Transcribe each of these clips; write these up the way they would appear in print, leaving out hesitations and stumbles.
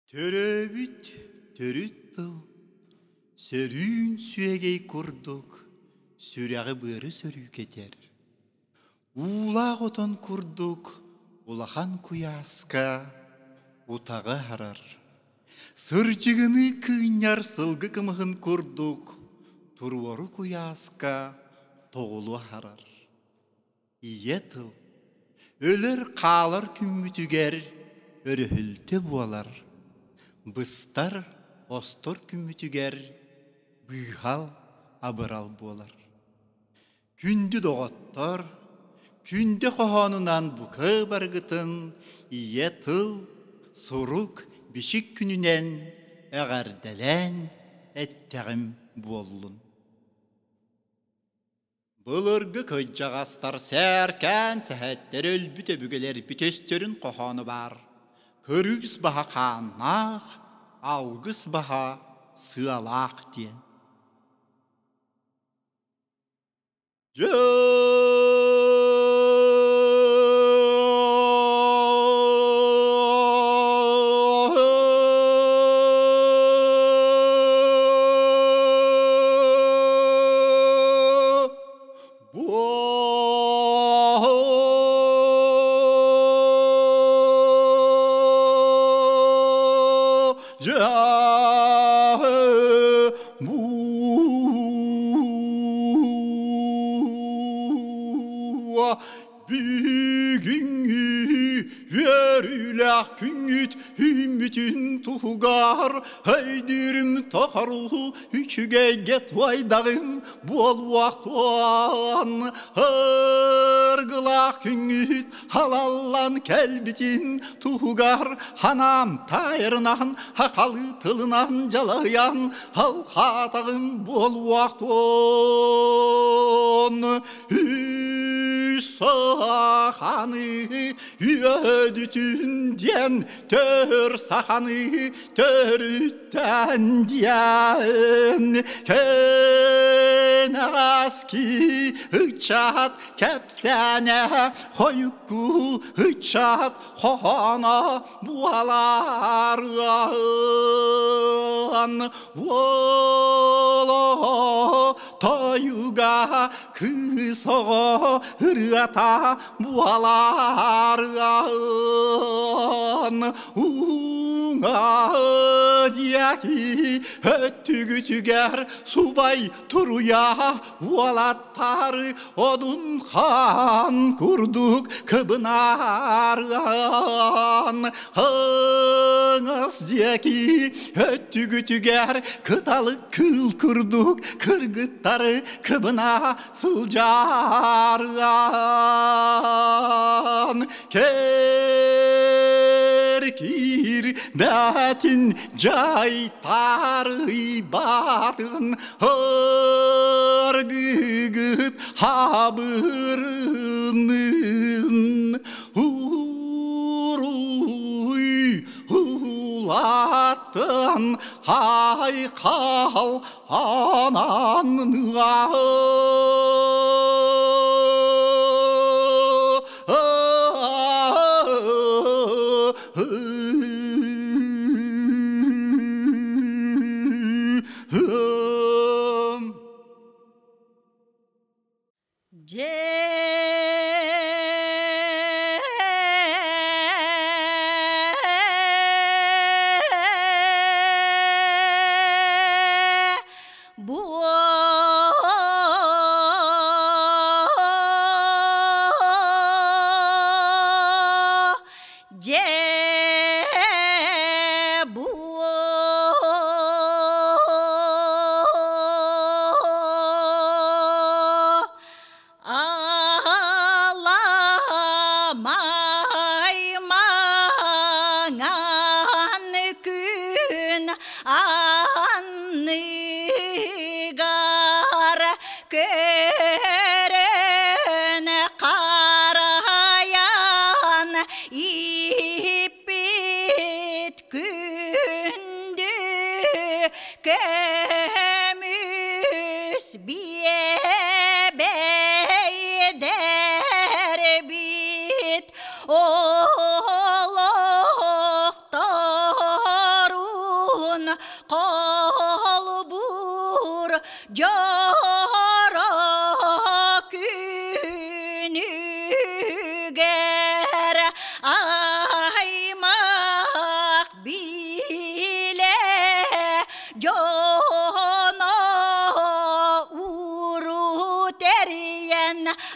Төрөбүт төрүт тыл, сөрүүн сүйегей курдук, сүрәгы быры сөрүү кетер. Улақ отон курдук, улахан куяска, утағы харар. Сырчыгыны кыйняр сылгы кымығын курдук, турвору куяска, тоғулу харар. Ие тыл, өлер қалар күммүтігер, өрүхілті буалар. Быстар остор күммүтігер, бұйхал абырал болар. Күнді доғаттар, күнді қоғанынан бұқы барғытын, ие тыл, сұрук бішік күнінен әғардәлән әттәғім болуын. Бұлырғы көджағастар сәркән сәхәттер өлбіті бүгелер бүтестерін қоғаны бар. Көрігіз баға қанақ, алғыз баға сыалақ ден. Küngüt hümütün tuğgar haydirim takarul üçüge get vaydağım bol vaktuan hırgılak küngüt halallan kelbitin tuğgar hanam tayrınan hakalı tılınan jalayan halkatağım bol vaktuan Sahanı üyedütünden tör sahanı törütten diyen kenaski hıçat kepsene hoyukul hıçat hohana bualargan vola tayuga kısa hırata bualargan uğa diyeki öttügütüger subay turuya vualattarı odun kan kurduk kıbınargan hıngız diyeki öttügütüger kıtalık kıl kurduk kırgıttarı kıbına sılcargan kerkir betin caytarı batın hırgıgıt habırının huruy hulatın haykal ananığa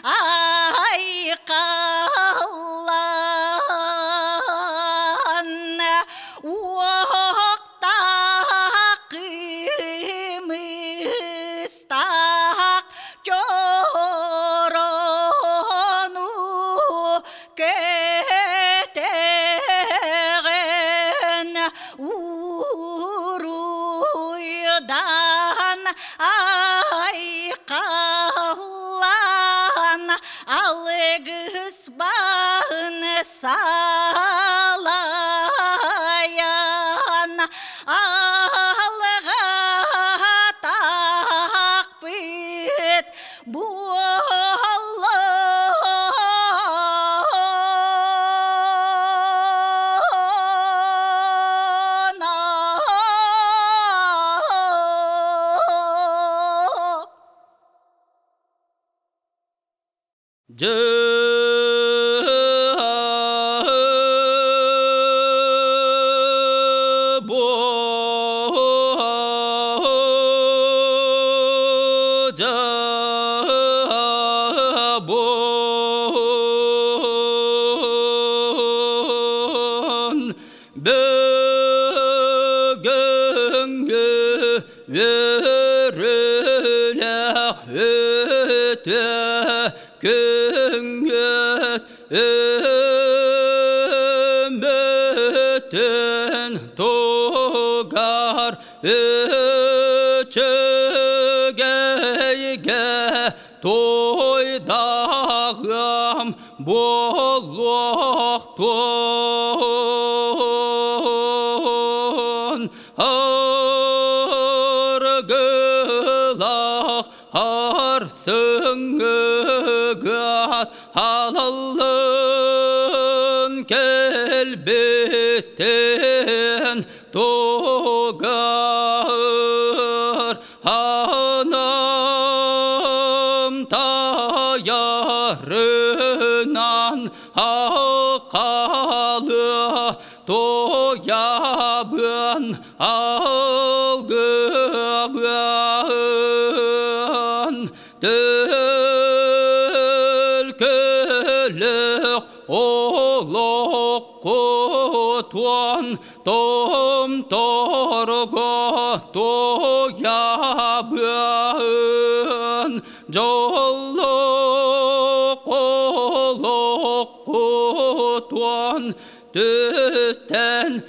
ay kallan uaqtak imistak coronu ketegen uruydan ay kallan algıs bağını salayan alga takbit bu bütün togar çögeyge toydağım bolluqton hargılaq harsıngıgat halalın kelbitten togar hanım tayarınan hakalı toyabın algıbın tülkülük oluk kutuan tom torgo toyabın jolluk oluk kutuan tüsten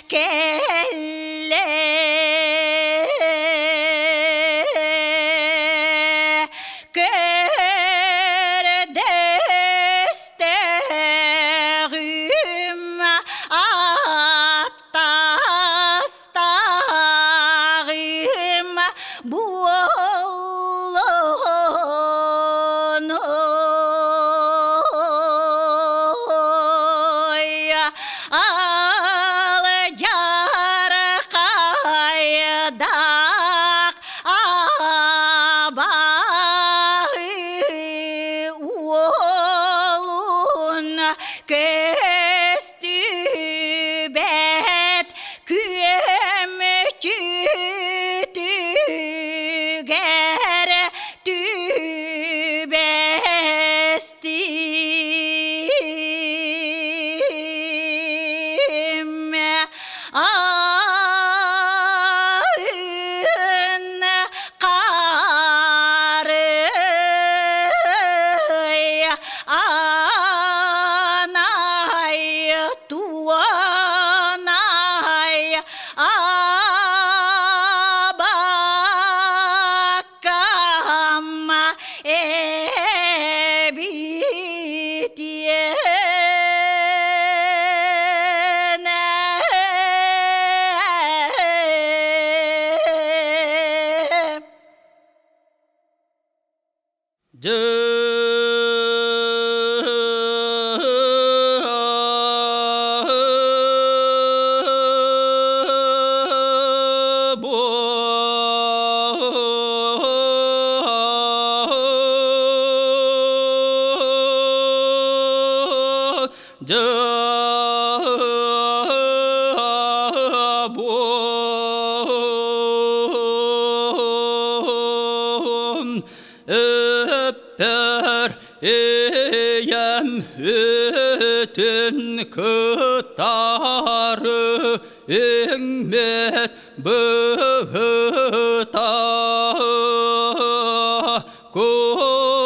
kelle kördesteğim attastarım bu Kestübet küemçütüger tübestim ağın karı anay tuanay abakam öper eyem bütün kıtarı ümmet bıhıta kustuk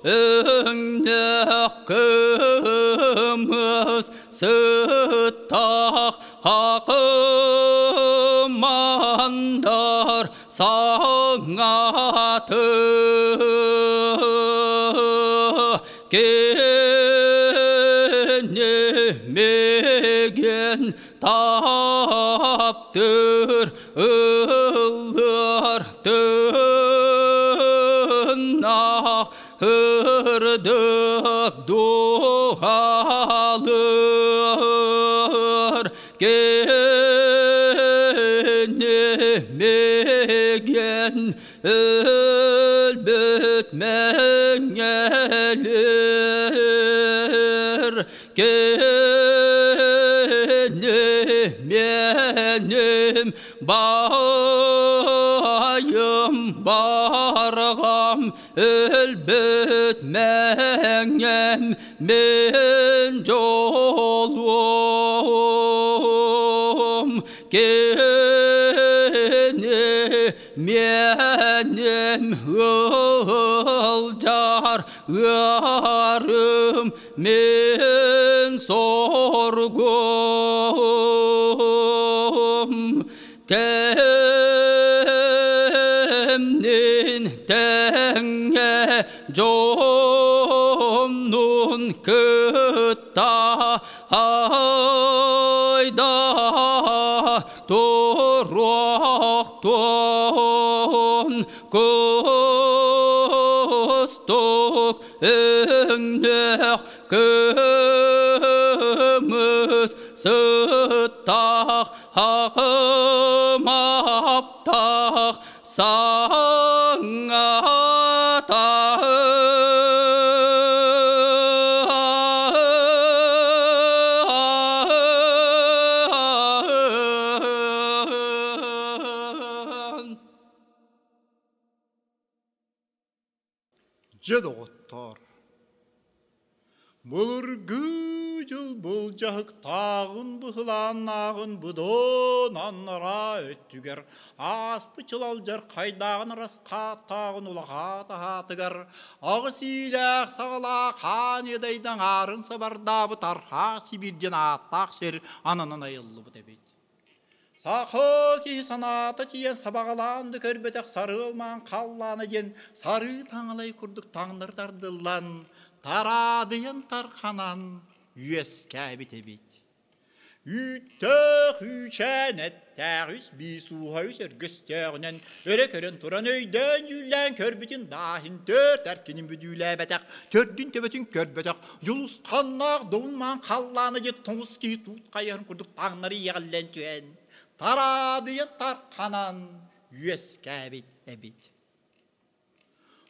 öngekimiz sıttak hakımandar sanatı kenimegen taptır ıllar tırnak hırdık dualır kenimegen ölbütmeyelir benim bayım bargam ölbütmeyen men yolum benim ılcar yarım men sorgum temnin tenge comnun kıtta hayda torokton kustuk öngnek kımız sıttak hakım aptak Cedoğuttar Bulurgu жыл бұл жағық тағын бұғылан ағын бұдон аннара өттігер. Аспы чылал жар қайдағын расқа тағын ұлаға тағатығар. Ағыс иләқ сағыла қан едайдан арын сабардабы тарха Сибирден аттақ сер ананан айылы бұд әбет. Сақы ки санаты тиен сабағаланды көрбетек сарылман қалланы ден сары таңылай күрдік таңдырдардылан. Тарадыйын тарқанан үйес кәбет әбет. Үттіқ үйчән әттәқ үс бейсуға үс өргістіғінен өрекерін тұран өйден жүйлән көрбетін дахин төрт әркенін бүдүйлә бәтәқ төрдін төбетін көрбетәқ жұлысқаннақ доғынман қалланы жет тоңыз кей тұт қайырын күрдік таңнары еғілен түйен. Тарадыйын тарқанан үйес кәбет әбет.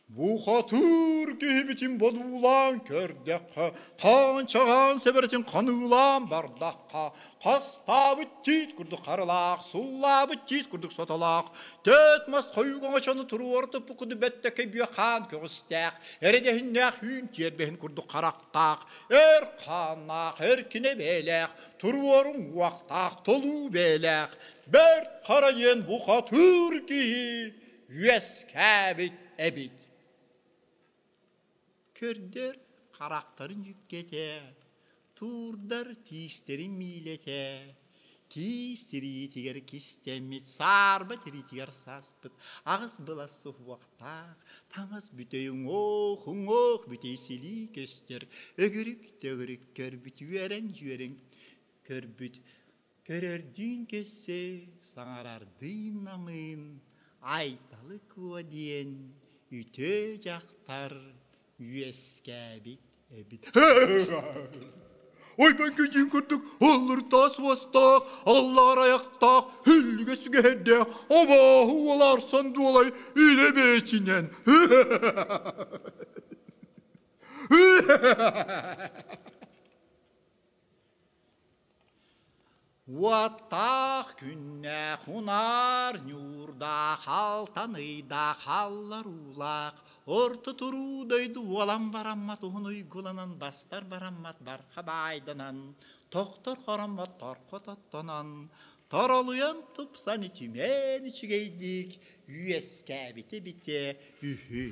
Бұқатыр кейбетін болуылан көрдіққа, қаншаған себеретін қанылан бардаққа, қастабы тейт күрдік қарылақ, сұллабы тейт күрдік соталақ, төт маст қойуған ашаны тұру ортып бұқыды бәтті кебе қан көгістәқ, әредехіннәқ үйін тербехін күрдік қарақтақ, әр қанақ, әр кіне бәләқ, тұру орын уақтақ, толу бәләқ, бәр қарайын бұқатыр кей, үйес кәбет әбет. Көрдер қарақтарын жүккете, турдар тиістерін мейлете, киістері етігер кестемет, сарбы теретігер саспыт, ағыз бұласы уақтақ, таңыз бүтейін оқ, бүтей селі көстер, өгірік көрбіт, үйерен көрбіт, көрерден көссе, саңарардың намын, айталы көден, үте жақтар, үйес кәбет әбет. Ой, ben көжен көрдік, олыр тас вастақ, аллар аяқтақ, үліге сүгерде, абаху олар санды олай үйле бетінен. Уаттақ күнне құнар нүрда, қалтаныйда қаллар улақ, орты тұрудайды олам бараммат, оғын ұйгыланан бастар бараммат барқа байдынан, тоқтар қараммат тарқотаттанан, таралуян тұпсан үтімен үшігейдік, үйес кәбеті біте үйі.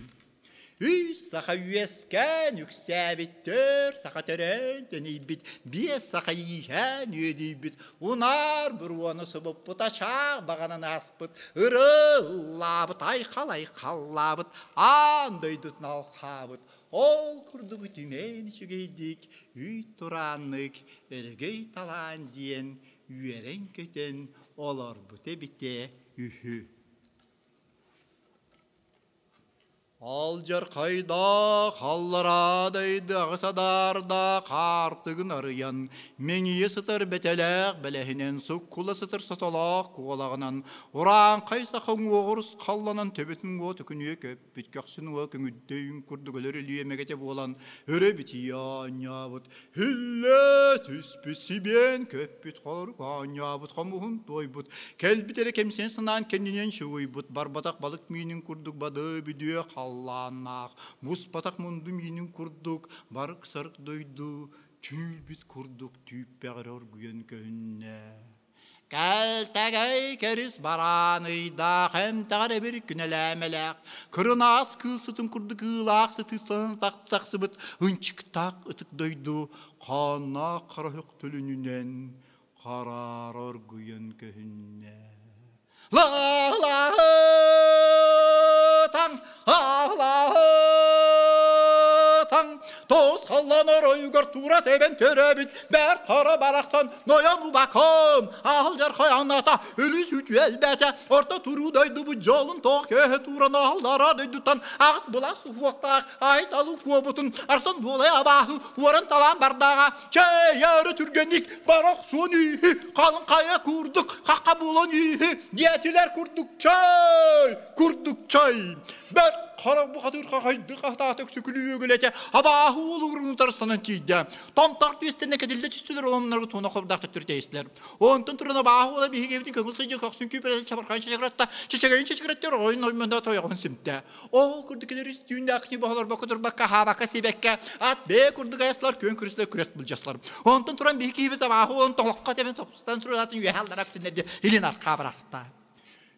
Үс сақа үйескен үксәбіттер, сақа төрен төнейбіт, бес сақа иген өдейбіт, ұнар бір оны сұбып бұт, ашақ бағанан аспыт, ұрылабыт, айқалай қаллабыт, андойдытын алқабыт, ол күрдік үтімен шүгейдік, үй тұранық, өргей талан дейін, үйерен көтен, олар бұты біте үйі. Алжар қайда, қалларадайды ағысадарда қартығын арыян, меңие сытыр бәтеләқ бәләхінен сұққылы сытыр саталақ қуғалағынан, ұран қайсақың оғырыс қалланан төбетін ғоты күнге көп, бүткәқсін өкің үддейін күрдігілер үліемегете болан, өрі біті янябыт, хілі түспісі бен көп бүт қалыр қанябыт, қамығын тойбыт, кәлбітері кемсен сынан кәнінен шуғайбыт, барбатақ балық мейінің күрдік бады бүдіе Алланақ, мұспатақ мұнды менің күрдік, барық сарық дойды, түйбіт күрдік, түйіп бәғір өргүйен көнне. Кәлтәгәй кәріс бараныйда, қәмтәғар әбір күнәләмәләқ, күрін ас кылсытын күрдік ұлақ сытыстан тақсы бұт, ұнчықтақ ұтық дойды, қана қарахық түлінінен, қарар өргүйен көнне. Лағлағытаң, ағлағытаң, тоз қалланар ойғар тура тебен төрәбіт, бәр қара барақсан, ноян ұбақым, ағыл жарқай аңната, өлі сүті әлбәті, орта тұрудайды бұ жолын тоқ көхі туран ағылдара дөйдіттан, ағыз бұла сұқуақтақ, айталу көбітін, арсан болай абағы, орын талан бардаға, чәйәрі түргенік, барақ сон үйі, қалын қая күрдік, қаққа болан үйі, диетілер күрдік чай, бәр қара бұ қатырға қайды қақтатық сөкілі өгілете, абаху олығырын тарыстанан кейді. Томтақты естеріне кәделі түстілер олымнарға туына қордақты түрде естілер. Онтын тұрына бағу ола бейгебдің көңіл сөйде қақсын көйпереді шабарқан шешіғыратта, шешегейін шешіғыраттер ойын оймында тойағын сімді. Ол күрдікелер үстүйінде ақни бағалар бақыдыр баққа хабаққа себекке, ат бе күрдік аясылар көн күрісілер күрес бұл жасылар. Онтын тұран бейгебі бағу олын тоққа темен топыстан сұратын үйәлдар ақтынерде елін арқа барақта.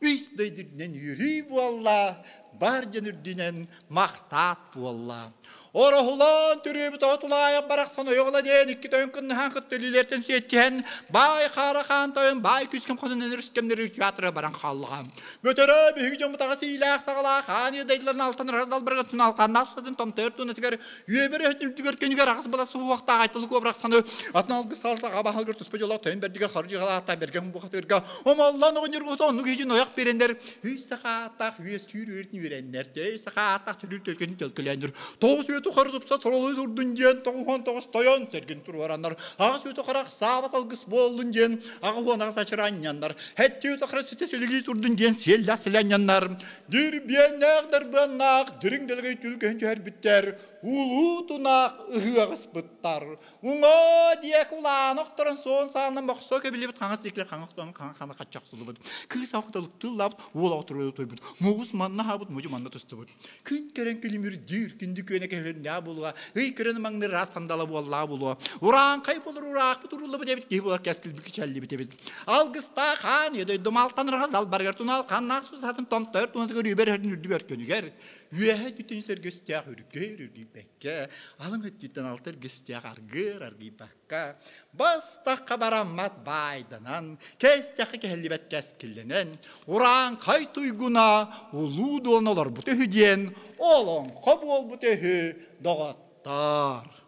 Üstüydürden yürü bu Allah, bar canırdinen mahtat bu Allah. Orahulan türübü tağıtulaya baraksan oyoğla deyen iki toyun kınını hankıt tölülerden süyetken bay karakan toyun bay küskem kızının rüskemleri tiyatırı baran kallıgan. Mötörü büyük camı tağısı ilaq sağla xani daydıların altın razdal bir gıtın alkan nasıdın tam törtüğüne tüger üyeberi ötünürdüger könüger ağız balası bu vaqta aytılık obraksanı atın algı salsa qaba halgır tuspacıla toyun berdiga harcı galata bergen bu xatırga ama Allah'ın oğunur bu onu gecin oyak berenler hüy saxataq hüyes kürürtün verenler tey saxataq türür tölkeni tölkülendir toğuz ötü qarızıpsa soroluyuz urdun jen toğuhan toğuz toyan sergin turvaranlar ağız ötü qaraq sabat algıs bolun jen ağuhan ağız açıranyanlar hetti ötü qarız siteseligiz urdun jen sella selanyanlar dirbiyen nağdır banaq diring delgey tülken her bitter ulu tunak ıhı ağız bıttar uğa diye kulağın oktarın son sağından maqso kebili bit qanğız dikler qanğıqtan qanğına qaçaq sulu bit kız avqtalık tıllap ola oturuyor toybut moğuz manna habut mocu manna tustu bit kün keren kelimir dir kündü köne kehlen ya bulğa ıy keren mangны rastandala bu Allah bulğa uran kayıp olur uraq bit urullu bit ebit gibi keskil bir çelli bit ebit algısta xan yedi dumaltan rağız dal bargar tunal qannak su satın tomtör tunatgör über herdin ürdügör könüger üyehe bütün ser göstiyaq ürger bekke alın etitten alter göstiyaq argır bakka basta kabarammat baydanan kestiyaq kehellibet keskillenen uran kay tuyguna ulu donalar bu tehü diyen olon kabul bu tehü doğattar